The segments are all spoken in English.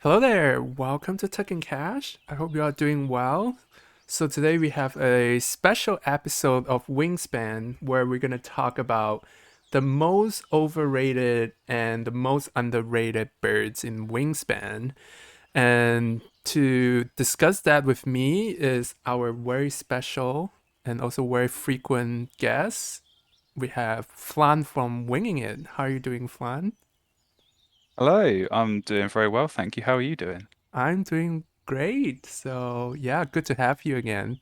Hello there, welcome to Tuck and Cash. I hope you are doing well. So today we have a special episode of Wingspan where we're gonna talk about the most overrated and the most underrated birds in Wingspan. And to discuss that with me is our very special and also very frequent guest. We have Flan from Winging It. How are you doing, Flan? Hello, I'm doing very well, thank you. How are you doing? I'm doing great. So, yeah, good to have you again.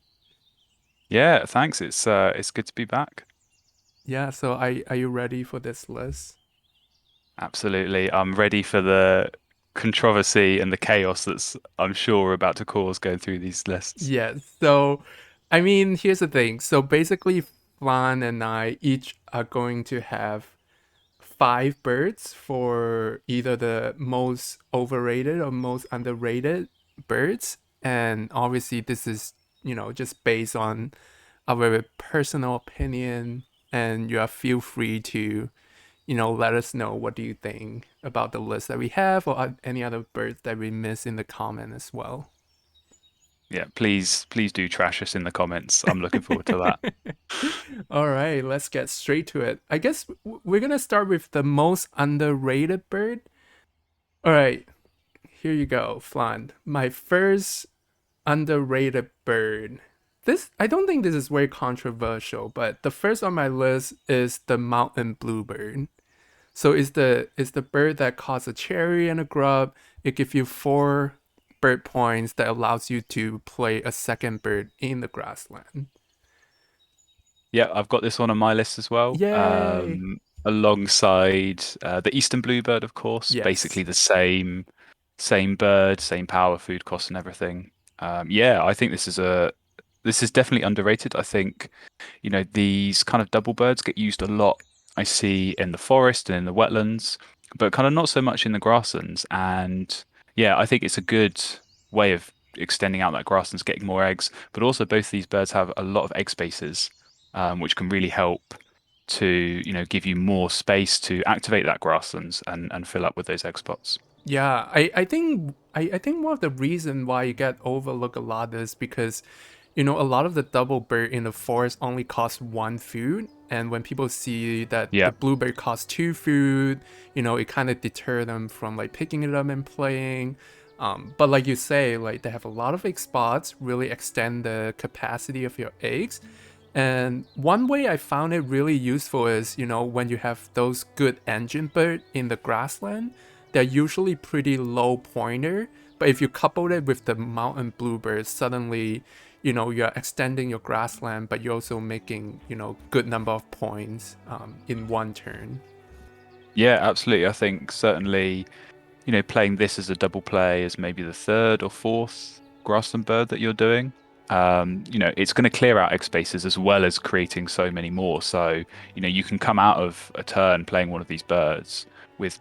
Yeah, thanks. It's good to be back. Yeah, so are you ready for this list? Absolutely. I'm ready for the controversy and the chaos that's I'm sure we're about to cause going through these lists. Yes. So, I mean, here's the thing. So basically, Flan and I each are going to have five birds for either the most overrated or most underrated birds. And obviously, this is, just based on our personal opinion. And you are feel free to let us know what do you think about the list that we have or any other birds that we miss in the comment as well. Yeah, please do trash us in the comments. I'm looking forward to that. All right, let's get straight to it. I guess we're gonna start with the most underrated bird. All right, here you go, Flan. My first underrated bird. This I don't think this is very controversial, but the first on my list is the mountain bluebird. So it's the bird that caused a cherry and a grub. It gives you four bird points that allows you to play a second bird in the grassland. Yeah, I've got this one on my list as well. Yay! Alongside the Eastern Bluebird, of course, Yes. basically the same bird, same power, food costs and everything. Yeah, I think this is definitely underrated. I think, these kind of double birds get used a lot. I see in the forest and in the wetlands, but kind of not so much in the grasslands. And yeah, I think it's a good way of extending out that grasslands, getting more eggs. But also, both these birds have a lot of egg spaces, which can really help to, give you more space to activate that grasslands and fill up with those egg spots. Yeah, I think one of the reason why you get overlooked a lot is because a lot of the double bird in the forest only cost one food, and when people see that the Yeah. bluebird costs two food, it kind of deter them from like picking it up and playing. But like you say, like they have a lot of egg spots, really extend the capacity of your eggs. And one way I found it really useful is, when you have those good engine bird in the grassland, they're usually pretty low pointer. But if you couple it with the mountain bluebird, suddenly, you're extending your grassland, but you're also making, good number of points in one turn. Yeah, absolutely. I think certainly, playing this as a double play as maybe the third or fourth grassland bird that you're doing, it's going to clear out egg spaces as well as creating so many more. So, you can come out of a turn playing one of these birds with,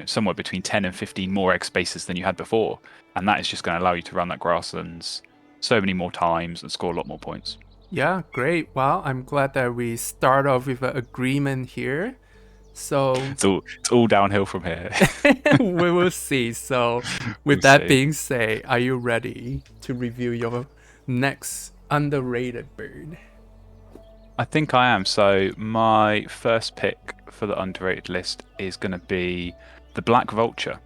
somewhere between 10 and 15 more egg spaces than you had before. And that is just going to allow you to run that grasslands so many more times and score a lot more points. Yeah, great. Well, I'm glad that we start off with an agreement here. So It's all downhill from here. we will see. So, with We'll that see. being said, are you ready to review your next underrated bird? I think I am. So my first pick for the underrated list is going to be the black vulture.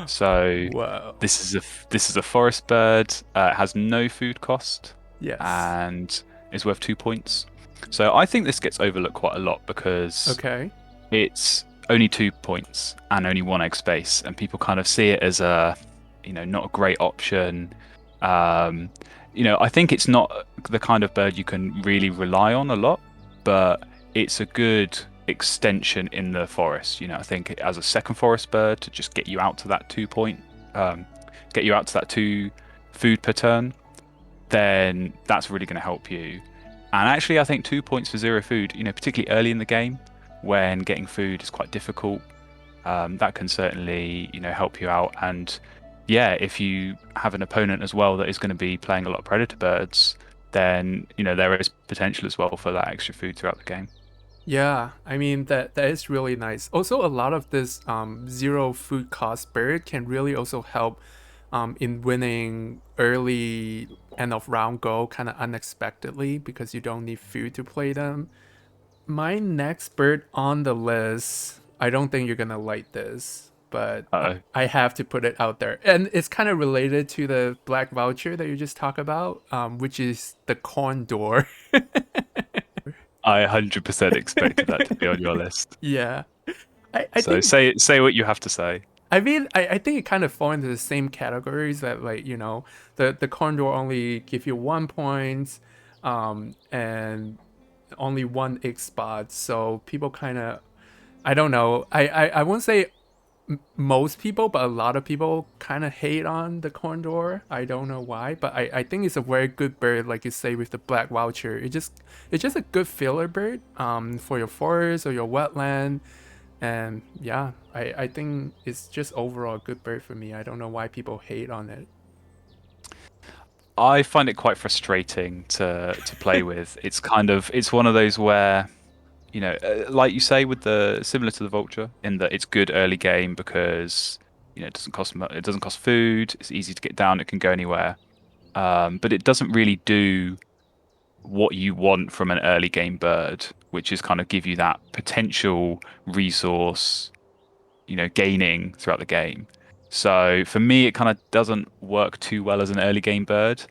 So Whoa. this is a forest bird. It has no food cost Yes. and is worth 2 points. So I think this gets overlooked quite a lot because Okay. it's only 2 points and only one egg space, and people kind of see it as not a great option. Um, I think it's not the kind of bird you can really rely on a lot, but it's a good extension in the forest. I think as a second forest bird to just get you out to that 2 point, um, get you out to that two food per turn, then that's really going to help you. And actually, I think 2 points for zero food, particularly early in the game when getting food is quite difficult, that can certainly, help you out. And yeah, if you have an opponent as well that is going to be playing a lot of predator birds, then, there is potential as well for that extra food throughout the game. Yeah, I mean that is really nice. Also, a lot of this zero food cost bird can really also help. in winning early end of round goal kind of unexpectedly because you don't need food to play them. My next bird on the list, I don't think you're gonna like this, but Uh-oh. I have to put it out there. And it's kind of related to the black vulture that you just talked about, which is the condor. I 100% expected that to be on your list. Yeah. I So think say what you have to say. I mean I think it kind of falls into the same categories that like, the condor only give you 1 point, and only one egg spot. So people kind of I don't know. I won't say most people, but a lot of people kind of hate on the condor. I don't know why, but I think it's a very good bird, like you say with the black vulture. It's just a good filler bird for your forest or your wetland. And yeah, I think it's just overall a good bird for me. I don't know why people hate on it. I find it quite frustrating to play with. It's one of those where, like you say, with the similar to the vulture, in that it's good early game because it doesn't cost food. It's easy to get down. It can go anywhere. But it doesn't really do what you want from an early game bird, which is kind of give you that potential resource, gaining throughout the game. So for me, it kind of doesn't work too well as an early game bird,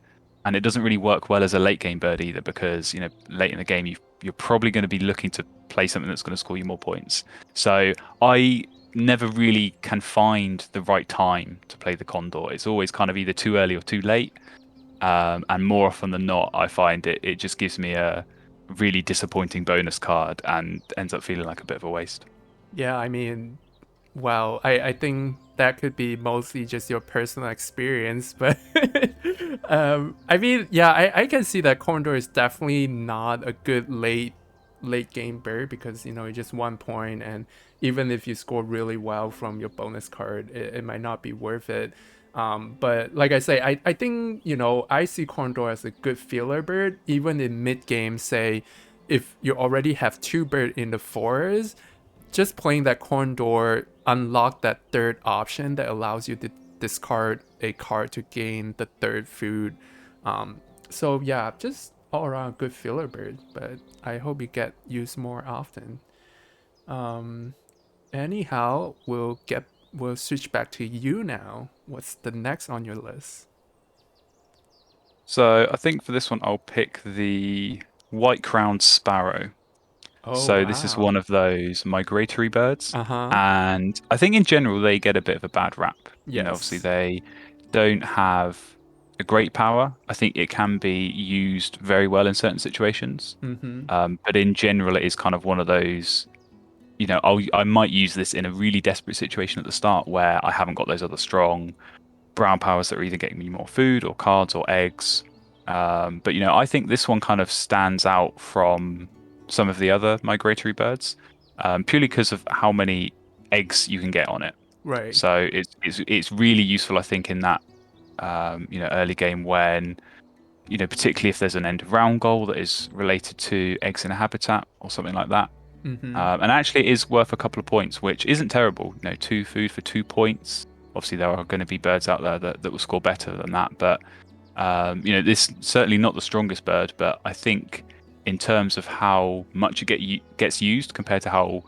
and it doesn't really work well as a late game bird either, because late in the game you're probably going to be looking to play something that's going to score you more points. So I never really can find the right time to play the condor. It's always kind of either too early or too late. And more often than not, I find it just gives me a really disappointing bonus card and ends up feeling like a bit of a waste. Yeah, I mean, well, I think that could be mostly just your personal experience, but I mean, yeah, I can see that Condor is definitely not a good late game bird because it's just 1 point, and even if you score really well from your bonus card, it might not be worth it. But like I say, I think I see Condor as a good filler bird, even in mid game. Say, if you already have two bird in the forest, just playing that condor unlock that third option that allows you to discard a card to gain the third food. So yeah, just all around good filler bird, but I hope you get used more often. Um, Anyhow, we'll switch back to you now. What's the next on your list? So I think for this one, I'll pick the white-crowned sparrow. Oh So this is wow. one of those migratory birds, Uh-huh. and I think in general they get a bit of a bad rap. Obviously Yes. they don't have a great power. I think it can be used very well in certain situations, Mm-hmm. but in general it is kind of one of those. I might use this in a really desperate situation at the start where I haven't got those other strong brown powers that are either getting me more food or cards or eggs. But I think this one kind of stands out from some of the other migratory birds, purely because of how many eggs you can get on it. Right. So it's really useful, I think, in that early game when particularly if there's an end of round goal that is related to eggs in a habitat or something like that. Mm-hmm. And actually, it is worth a couple of points, which isn't terrible. Two food for 2 points. Obviously, there are going to be birds out there that will score better than that. But this certainly not the strongest bird. But I think in terms of how much gets used compared to how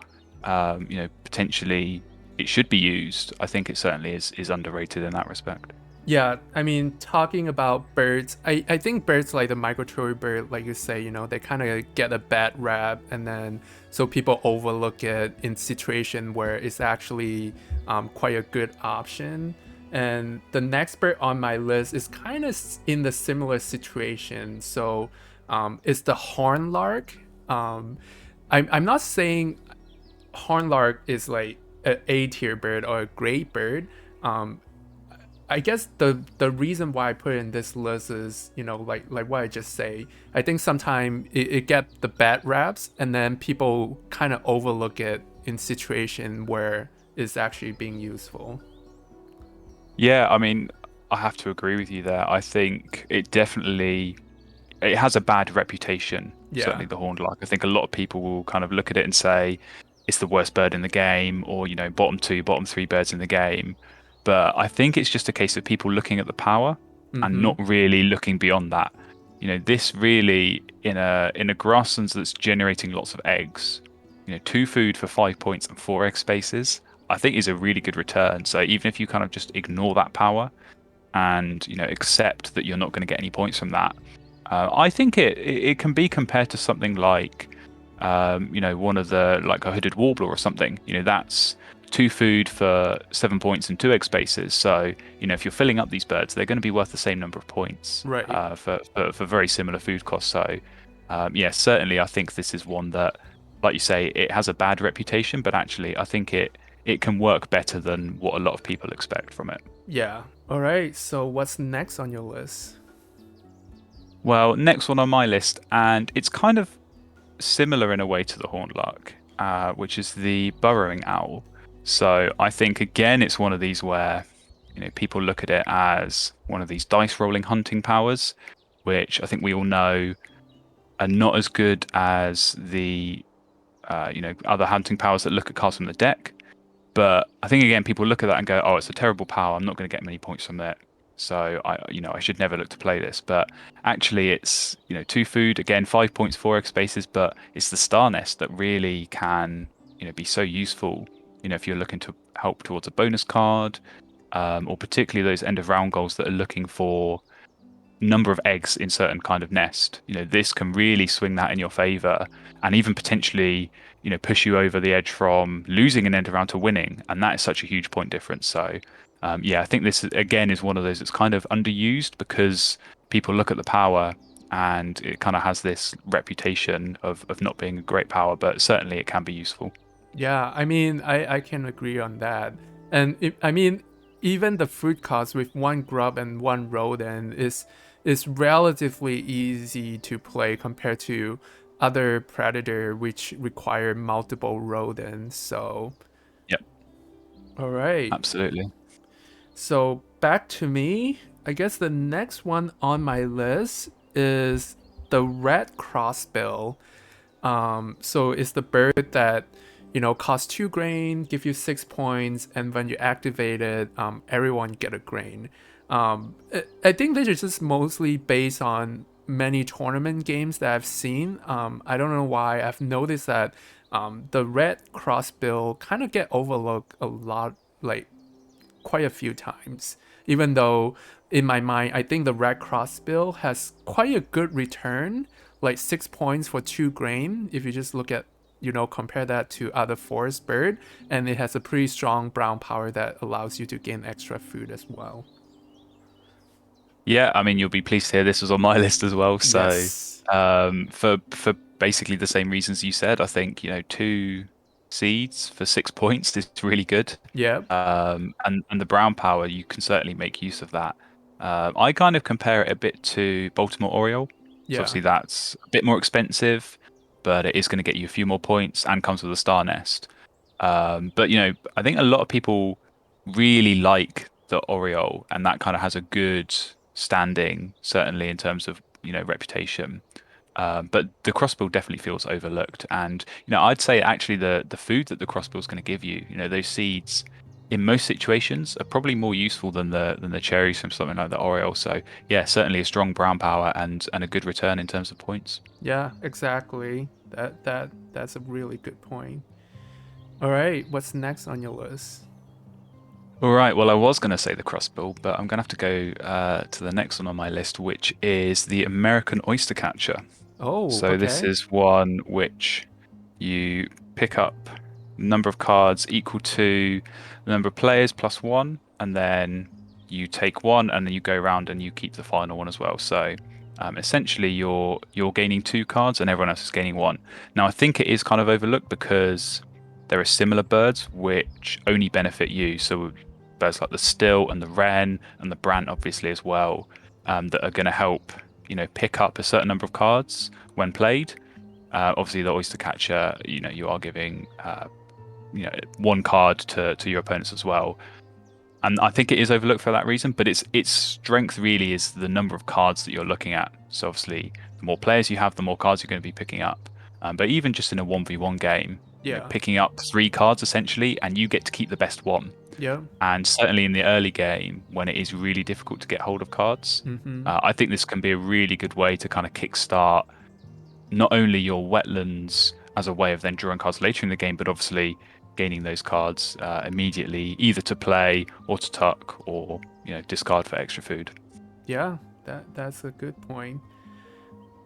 potentially it should be used, I think it certainly is underrated in that respect. Yeah, I mean, talking about birds, I think birds like the migratory bird, like you say, they kind of get a bad rap, and then so people overlook it in situation where it's actually quite a good option. And the next bird on my list is kind of in the similar situation. So it's the horn lark. I'm not saying horn lark is like an A tier bird or a great bird. Um, I guess the reason why I put it in this list is like what I just say. I think sometimes it get the bad raps, and then people kind of overlook it in situation where it's actually being useful. Yeah, I mean, I have to agree with you there. I think it has a bad reputation. Yeah. Certainly, the horned lark. I think a lot of people will kind of look at it and say it's the worst bird in the game, or bottom two, bottom three birds in the game. But I think it's just a case of people looking at the power and Mm-hmm. not really looking beyond that. This really in a grasslands that's generating lots of eggs, two food for 5 points and four egg spaces, I think is a really good return. So even if you kind of just ignore that power and accept that you're not going to get any points from that, I think it can be compared to something like one of the like a hooded warbler or something. That's two food for 7 points and two egg spaces. So if you're filling up these birds, they're going to be worth the same number of points Right. for very similar food costs. So yeah, certainly I think this is one that, like you say, it has a bad reputation, but actually I think it can work better than what a lot of people expect from it. Yeah. All right. So what's next on your list? Well, next one on my list, and it's kind of similar in a way to the horned lark, which is the burrowing owl. So I think again, it's one of these where people look at it as one of these dice rolling hunting powers, which I think we all know are not as good as the other hunting powers that look at cards from the deck. But I think again, people look at that and go, "Oh, it's a terrible power. I'm not going to get many points from it. So I should never look to play this." But actually, it's two food again, 5 points, four egg spaces. But it's the star nest that really can be so useful. If you're looking to help towards a bonus card, or particularly those end of round goals that are looking for number of eggs in certain kind of nest, this can really swing that in your favor and even potentially, push you over the edge from losing an end around to winning. And that is such a huge point difference. So, yeah, I think this again is one of those that's kind of underused because people look at the power and it kind of has this reputation of not being a great power, but certainly it can be useful. Yeah, I mean, I can agree on that. And I mean, even the fruit cost with one grub and one rodent is relatively easy to play compared to other predator which require multiple rodents. So, Yep, all right. absolutely. So back to me. I guess the next one on my list is the red crossbill. So it's the bird that costs 2 grain, give you 6 points, and when you activate it, everyone get a grain. I think this is just mostly based on many tournament games that I've seen. I don't know why I've noticed that the red crossbill kind of get overlooked a lot, like quite a few times. Even though in my mind, I think the red crossbill has quite a good return, like 6 points for 2 grain. If you just look at, compare that to other forest bird, and it has a pretty strong brown power that allows you to gain extra food as well. Yeah, I mean, you'll be pleased to hear this was on my list as well. So, Yes. for basically the same reasons you said, I think two seeds for 6 points is really good. Yep. And the brown power, you can certainly make use of that. I kind of compare it a bit to Baltimore Oriole. So Yeah. obviously that's a bit more expensive, but it is going to get you a few more points and comes with a star nest. But I think a lot of people really like the Oriole, and that kind of has a good standing, certainly in terms of reputation. But the crossbill definitely feels overlooked, and I'd say actually the food that the crossbill is going to give you, those seeds, in most situations are probably more useful than the cherries from something like the Oriole. So yeah, certainly a strong brown power and a good return in terms of points. Yeah, exactly. That's a really good point. All right, what's next on your list? All right. Well, I was going to say the crossbill, but I'm going to have to go to the next one on my list, which is the American oystercatcher. Oh, So this okay. is one which you pick up number of cards equal to the number of players plus one, and then you take one, and then you go around and you keep the final one as well. So essentially, you're gaining two cards, and everyone else is gaining one. Now, I think it is kind of overlooked because there are similar birds which only benefit you. So birds like the still and the wren and the brant, obviously as well, that are going to help pick up a certain number of cards when played. Obviously, the oyster catcher, you are giving one card to your opponents as well, and I think it is overlooked for that reason. But its strength really is the number of cards that you're looking at. So obviously, the more players you have, the more cards you're going to be picking up. But even just in a 1v1 game, Yeah. picking up 3 cards essentially, and you get to keep the best one. Yeah. And certainly in the early game, when it is really difficult to get hold of cards, Mm-hmm. I think this can be a really good way to kind of kickstart not only your wetlands as a way of then drawing cards later in the game, but obviously gaining those cards immediately, either to play or to tuck or discard for extra food. Yeah, that's a good point.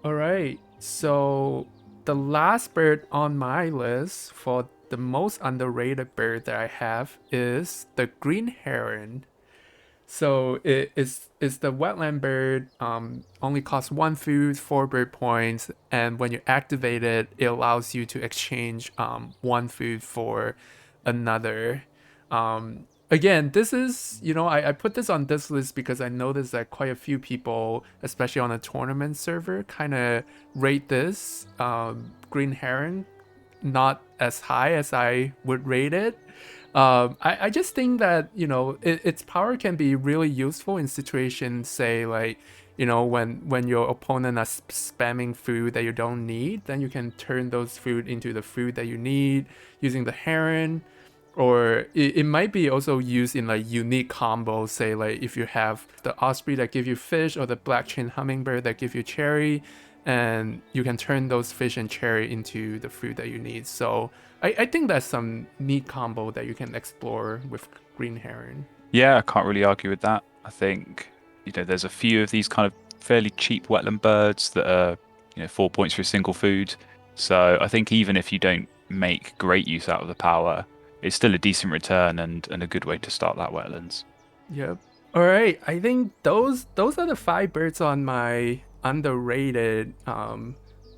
All right. So the last bird on my list for the most underrated bird that I have is the green heron. So it's the wetland bird. Only costs 1 food, 4 bird points, and when you activate it, it allows you to exchange 1 food for another. Again, this is I put this on this list because I noticed that quite a few people, especially on a tournament server, kind of rate this green heron not as high as I would rate it. I just think that its power can be really useful in situations, say like when your opponent are spamming food that you don't need, then you can turn those food into the food that you need using the heron. Or it might be also used in like unique combos, say like if you have the osprey that give you fish or the black chain hummingbird that give you cherry, and you can turn those fish and cherry into the food that you need. So I think that's some neat combo that you can explore with green heron. Yeah, I can't really argue with that. I think there's a few of these kind of fairly cheap wetland birds that are 4 points for a single food. So I think even if you don't make great use out of the power, it's still a decent return and a good way to start that wetlands. Yep. All right. I think those are the 5 birds on my underrated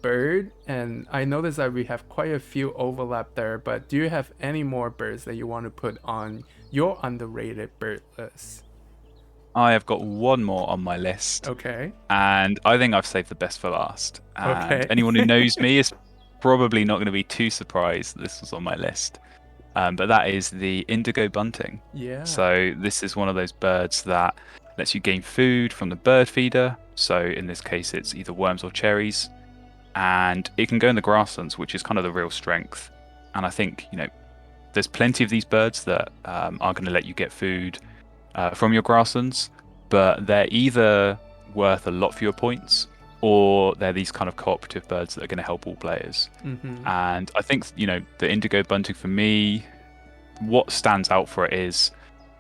bird, and I noticed that we have quite a few overlap there. But do you have any more birds that you want to put on your underrated bird list? I have got one more on my list, Okay. and I think I've saved the best for last. And Okay. anyone who knows me is probably not going to be too surprised that this was on my list. But that is the indigo bunting. Yeah. So this is one of those birds that lets you gain food from the bird feeder. So in this case, it's either worms or cherries, and it can go in the grasslands, which is kind of the real strength. And I think there's plenty of these birds that are going to let you get food from your grasslands, but they're either worth a lot fewer points or they're these kind of cooperative birds that are going to help all players. Mm-hmm. And I think the indigo bunting for me, what stands out for it is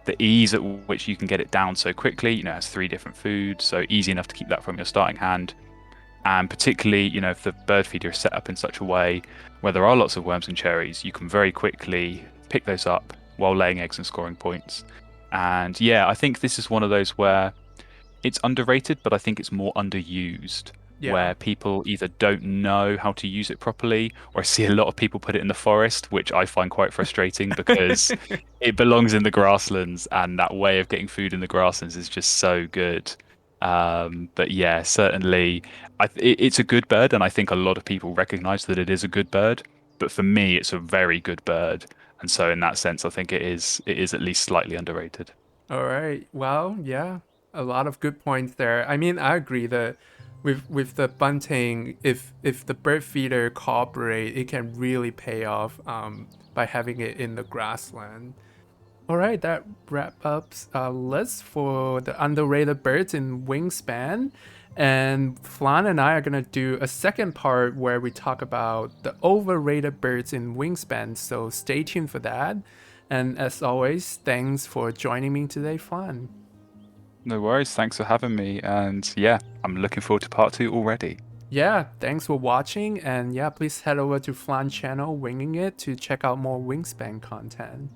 the ease at which you can get it down so quickly. It has 3 different foods, so easy enough to keep that from your starting hand. And particularly, if the bird feeder is set up in such a way where there are lots of worms and cherries, you can very quickly pick those up while laying eggs and scoring points. And yeah, I think this is one of those where it's underrated, but I think it's more underused, Yeah. where people either don't know how to use it properly, or I see a lot of people put it in the forest, which I find quite frustrating because it belongs in the grasslands, and that way of getting food in the grasslands is just so good. But yeah, certainly, it's a good bird, and I think a lot of people recognize that it is a good bird. But for me, it's a very good bird, and so in that sense, I think it is at least slightly underrated. All right. Well, yeah, a lot of good points there. I mean, I agree that with the bunting, if the bird feeder cooperate, it can really pay off by having it in the grassland. All right, that wrap up our list for the underrated birds in Wingspan. And Flan and I are gonna do a second part where we talk about the overrated birds in Wingspan. So stay tuned for that. And as always, thanks for joining me today, Flan. No worries. Thanks for having me. And yeah, I'm looking forward to part 2 already. Yeah, thanks for watching. And yeah, please head over to Flan channel, Winging It, to check out more Wingspan content.